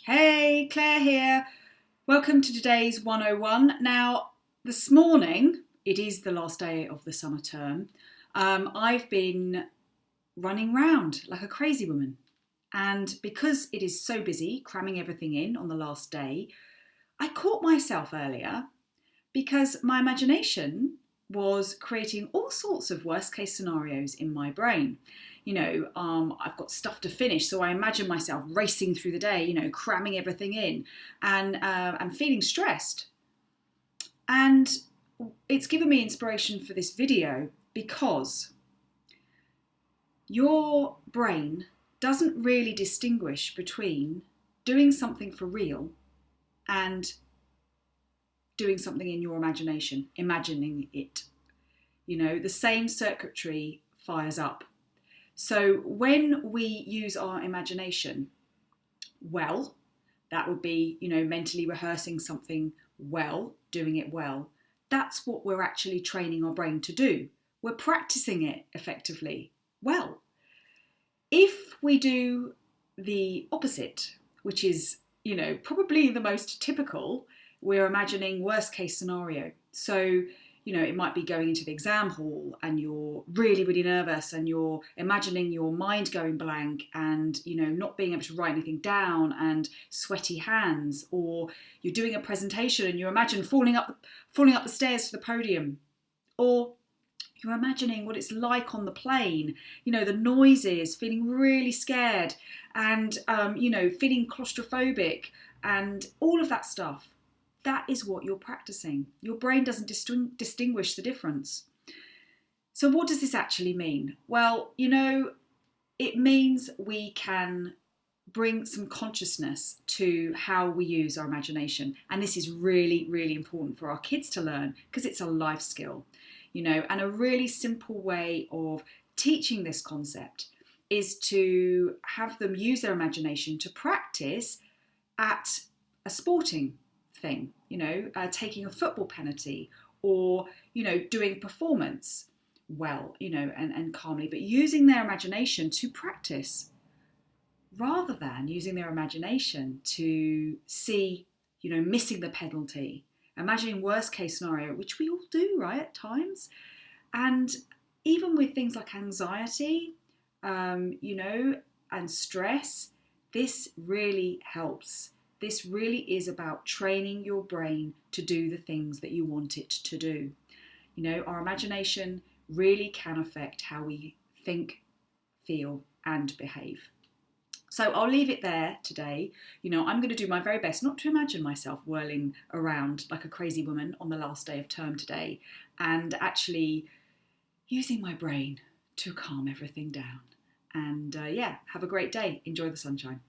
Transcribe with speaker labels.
Speaker 1: Hey, Claire here. Welcome to today's 101. Now, this morning, it is the last day of the summer term. I've been running round like a crazy woman. And because it is so busy, cramming everything in on the last day, I caught myself earlier because my imagination was creating all sorts of worst case scenarios in my brain. I've got stuff to finish, so I imagine myself racing through the day, cramming everything in, and I'm feeling stressed. And it's given me inspiration for this video because your brain doesn't really distinguish between doing something for real and doing something in your imagination, imagining it. The same circuitry fires up. So when we use our imagination well, that would be, mentally rehearsing something well, doing it well. That's what we're actually training our brain to do. We're practicing it effectively well. If we do the opposite, which is, probably the most typical, we're imagining worst case scenario. So, it might be going into the exam hall and you're really, really nervous and you're imagining your mind going blank and, not being able to write anything down and sweaty hands, or you're doing a presentation and you imagine falling up the stairs to the podium, or you're imagining what it's like on the plane, the noises, feeling really scared and, feeling claustrophobic and all of that stuff. That is what you're practicing. Your brain doesn't distinguish the difference. So what does this actually mean? Well, it means we can bring some consciousness to how we use our imagination. And this is really, really important for our kids to learn because it's a life skill, and a really simple way of teaching this concept is to have them use their imagination to practice at a sporting thing, taking a football penalty or, doing a performance well, and calmly, but using their imagination to practice rather than using their imagination to see, missing the penalty, imagining worst case scenario, which we all do, right, at times. And even with things like anxiety, and stress, this really helps. This really is about training your brain to do the things that you want it to do. Our imagination really can affect how we think, feel, and behave. So I'll leave it there today. I'm going to do my very best not to imagine myself whirling around like a crazy woman on the last day of term today, and actually using my brain to calm everything down. And have a great day. Enjoy the sunshine.